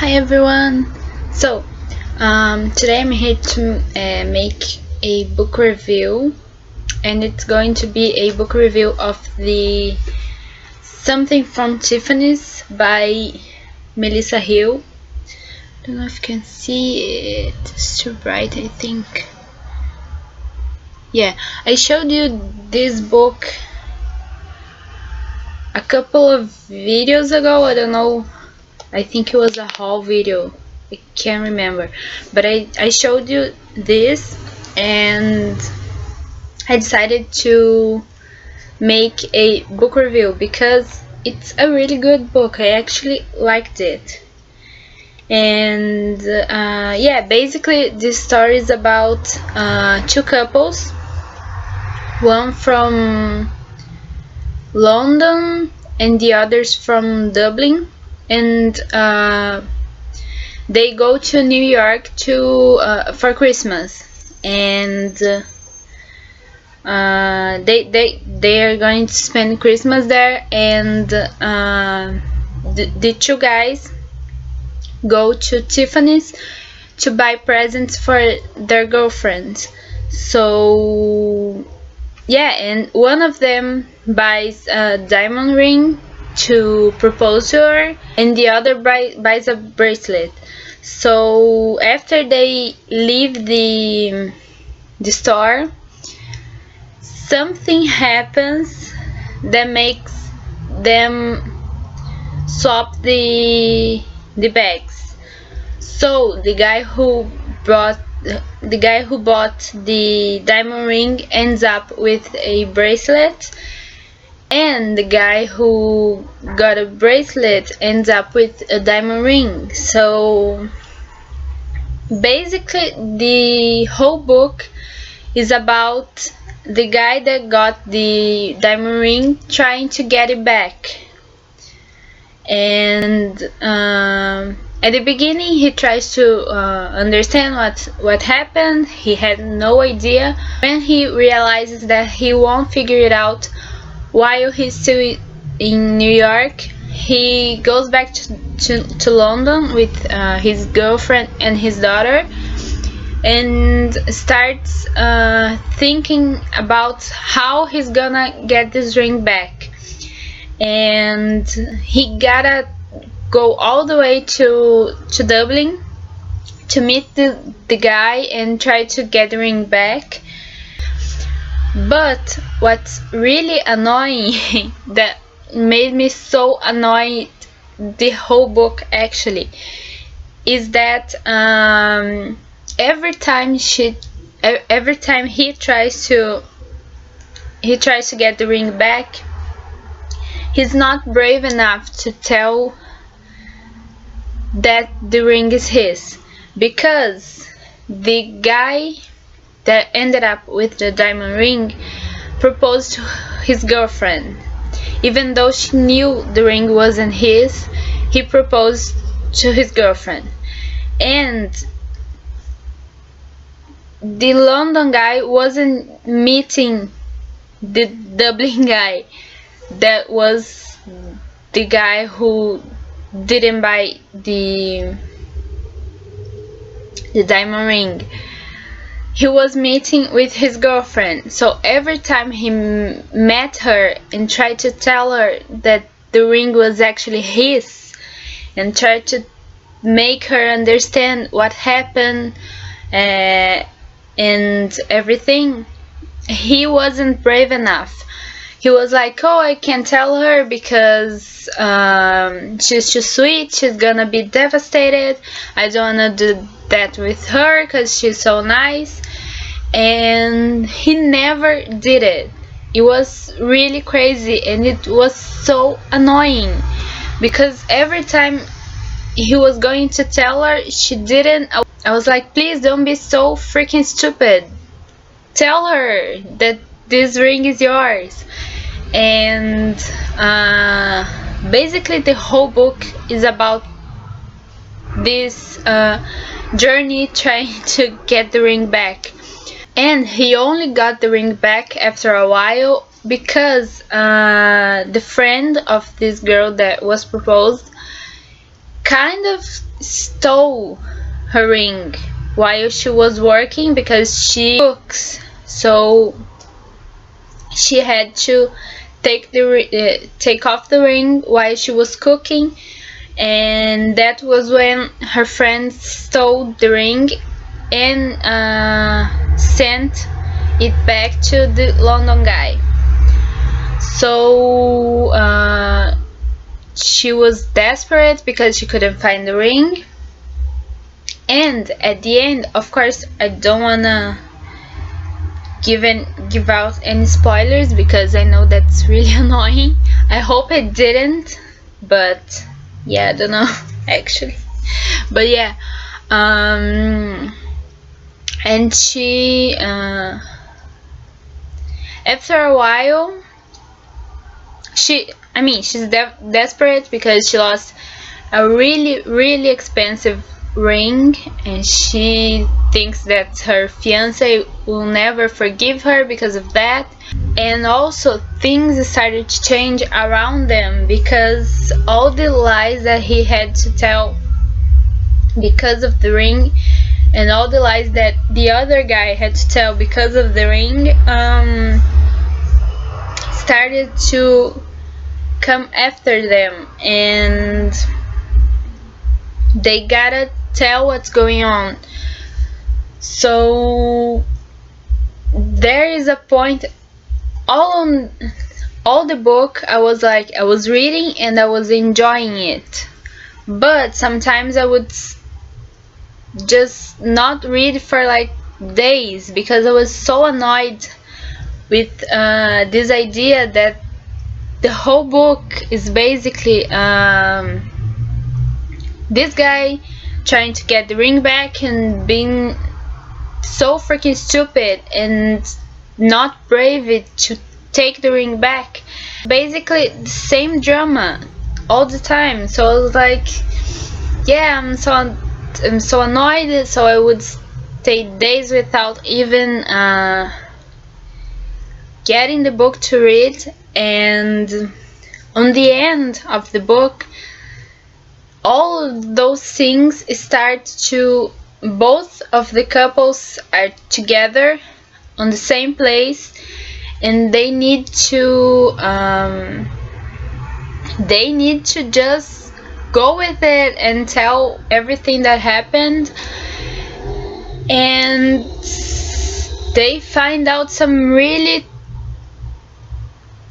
Hi everyone. So today I'm here to make a book review, and it's going to be a book review of the Something from Tiffany's by Melissa Hill. I don't know if you can see it. It's too bright, I think. Yeah, I showed you this book a couple of videos ago. I don't know, I think it was a haul video, I can't remember, but I showed you this, and I decided to make a book review because it's a really good book. I actually liked it. And yeah, basically this story is about two couples, one from London and the others from Dublin, and they go to New York for Christmas, and they are going to spend Christmas there, and the two guys go to Tiffany's to buy presents for their girlfriends. So yeah, and one of them buys a diamond ring to propose to her, and the other buys a bracelet. So after they leave the store, something happens that makes them swap the bags. So the guy who bought the diamond ring ends up with a bracelet, and the guy who got a bracelet ends up with a diamond ring. So basically the whole book is about the guy that got the diamond ring trying to get it back. And at the beginning he tries to understand what happened. He had no idea. When he realizes that he won't figure it out while he's still in New York, he goes back to London with his girlfriend and his daughter, and starts thinking about how he's gonna get this ring back. And he gotta go all the way to Dublin to meet the guy and try to get the ring back. But what's really annoying that made me so annoyed the whole book actually is that every time he tries to get the ring back, he's not brave enough to tell that the ring is his, because the guy that ended up with the diamond ring proposed to his girlfriend. Even though she knew the ring wasn't his, he proposed to his girlfriend. And the London guy wasn't meeting the Dublin guy. That was the guy who didn't buy the diamond ring. He was meeting with his girlfriend. So every time he met her and tried to tell her that the ring was actually his, and tried to make her understand what happened and everything, he wasn't brave enough. He was like, oh, I can't tell her because she's too sweet, she's gonna be devastated, I don't wanna do that with her because she's so nice. And he never did it. It was really crazy, and it was so annoying because every time he was going to tell her, she didn't. I was like, please don't be so freaking stupid, tell her that this ring is yours. And basically the whole book is about this journey trying to get the ring back. And he only got the ring back after a while because the friend of this girl that was proposed kind of stole her ring while she was working because she cooks. So she had to take off the ring while she was cooking, and that was when her friends stole the ring and sent it back to the London guy. So she was desperate because she couldn't find the ring, and at the end, of course, I don't wanna give out any spoilers because I know that's really annoying. I hope it didn't, but yeah, I don't know actually. But yeah, and she after a while, she's desperate because she lost a really expensive ring, and she thinks that her fiance will never forgive her because of that. And also things started to change around them because all the lies that he had to tell because of the ring, and all the lies that the other guy had to tell because of the ring, started to come after them, and they gotta tell what's going on. So there is a point all the book I was reading and I was enjoying it, but sometimes I would just not read for like days because I was so annoyed with this idea that the whole book is basically this guy trying to get the ring back and being so freaking stupid and not brave to take the ring back. Basically the same drama all the time. So I was like, yeah, I'm so annoyed. So I would stay days without even getting the book to read. And on the end of the book, all of those things start to, both of the couples are together on the same place, and they need to just go with it and tell everything that happened, and they find out some really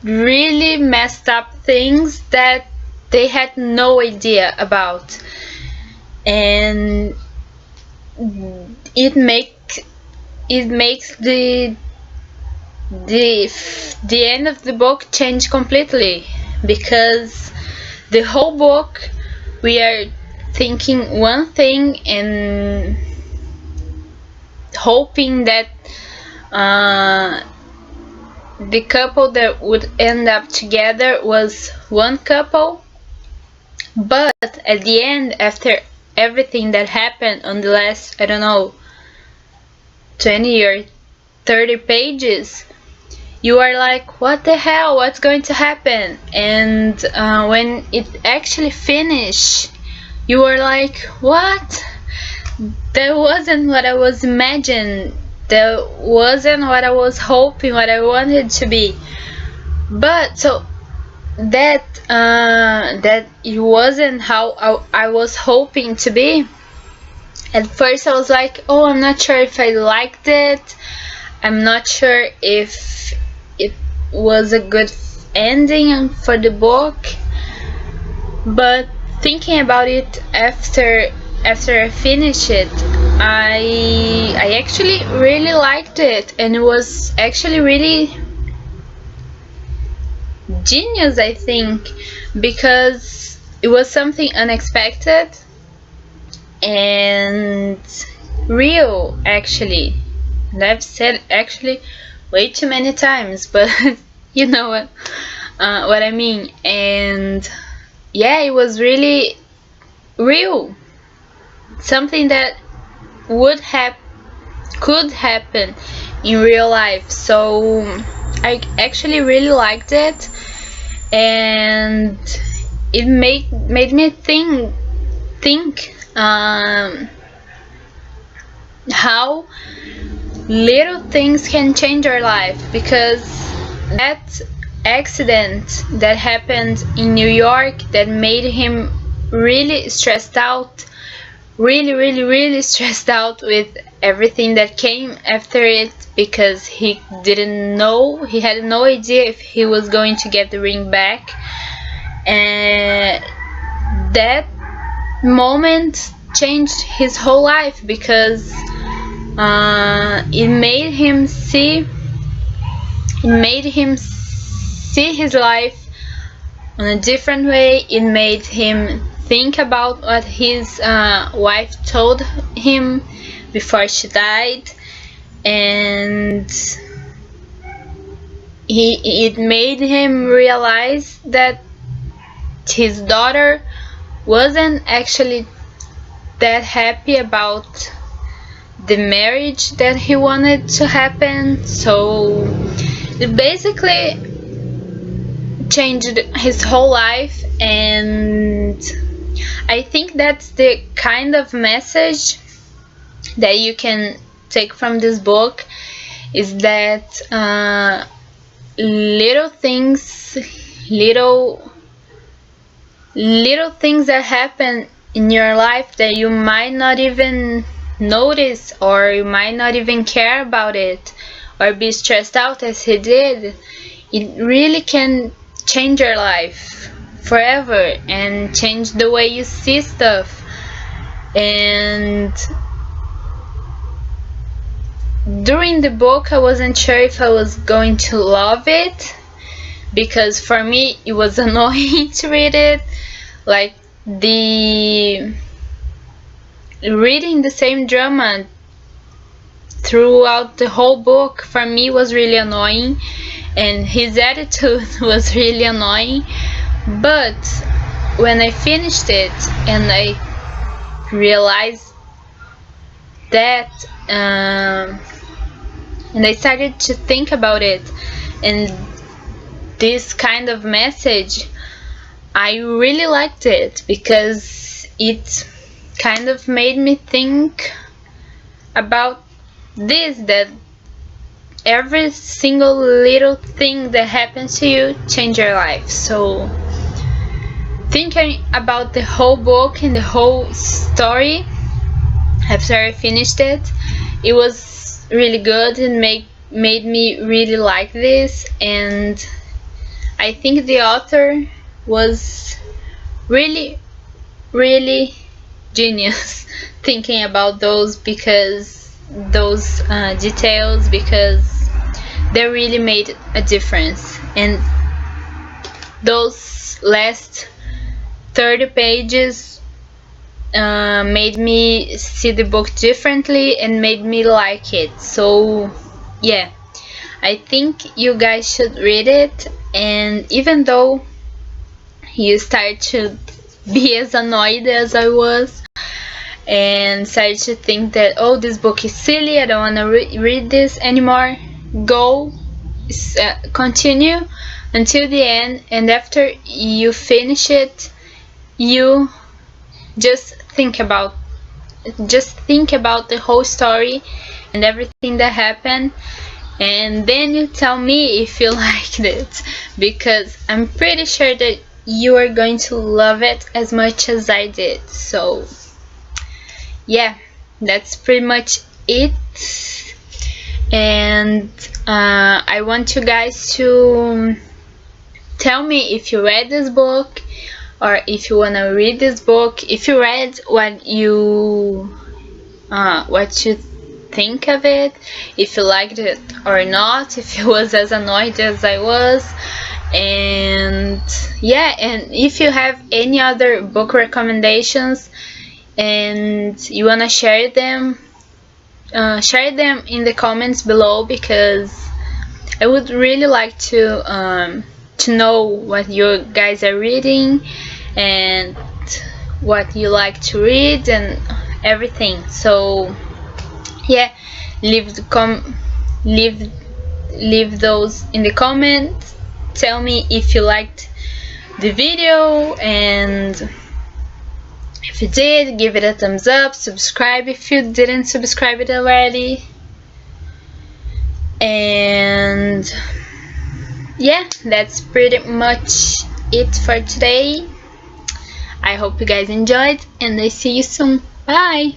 messed up things that they had no idea about, and it makes the end of the book change completely, because the whole book we are thinking one thing and hoping that the couple that would end up together was one couple, but at the end, after everything that happened on the last, I don't know, 20 or 30 pages, you are like, what the hell, what's going to happen? And when it actually finished, you are like, what? That wasn't what I was imagining. That wasn't what I was hoping, what I wanted to be. But so that it wasn't how I was hoping to be. At first I was like, oh, I'm not sure if I liked it. I'm not sure if it was a good ending for the book. But thinking about it after I finished it, I actually really liked it, and it was actually really genius, I think, because it was something unexpected and real, actually. And I've said actually way too many times, but you know what I mean. And yeah, it was really real, something that could happen in real life. So I actually really liked it, and it made me think think how little things can change our life, because that accident that happened in New York that made him really stressed out, really stressed out with everything that came after it, because he didn't know, he had no idea if he was going to get the ring back. And that moment changed his whole life, because it made him see his life in a different way. It made him think about what his wife told him before she died, and it made him realize that his daughter wasn't actually that happy about the marriage that he wanted to happen. So it basically changed his whole life, and I think that's the kind of message that you can take from this book, is that little things that happen in your life that you might not even notice, or you might not even care about it, or be stressed out as he did, it really can change your life forever and change the way you see stuff. And during the book I wasn't sure if I was going to love it, because for me it was annoying to read it. Like, the reading the same drama throughout the whole book for me was really annoying, and his attitude was really annoying. But when I finished it and I realized that, and I started to think about it and this kind of message, I really liked it, because it kind of made me think about this, that every single little thing that happens to you change your life. So thinking about the whole book and the whole story after I finished it, it was really good and made me really like this. And I think the author was really genius thinking about those details, because they really made a difference. And those last 30 pages made me see the book differently and made me like it. So yeah, I think you guys should read it. And even though you start to be as annoyed as I was, and started to think that, oh, this book is silly, I don't want to read this anymore, continue until the end. And after you finish it, you just think about the whole story and everything that happened, and then you tell me if you liked it, because I'm pretty sure that you are going to love it as much as I did. So yeah, that's pretty much it. And I want you guys to tell me if you read this book, or if you want to read this book, if you read, what you think of it, if you liked it or not, if you was as annoyed as I was. And yeah, and if you have any other book recommendations and you want to share them in the comments below, because I would really like to know what you guys are reading and what you like to read and everything. So yeah, leave those in the comments. Tell me if you liked the video, and if If you did, give it a thumbs up, subscribe if you didn't subscribe it already. And yeah, that's pretty much it for today. I hope you guys enjoyed, and I see you soon. Bye!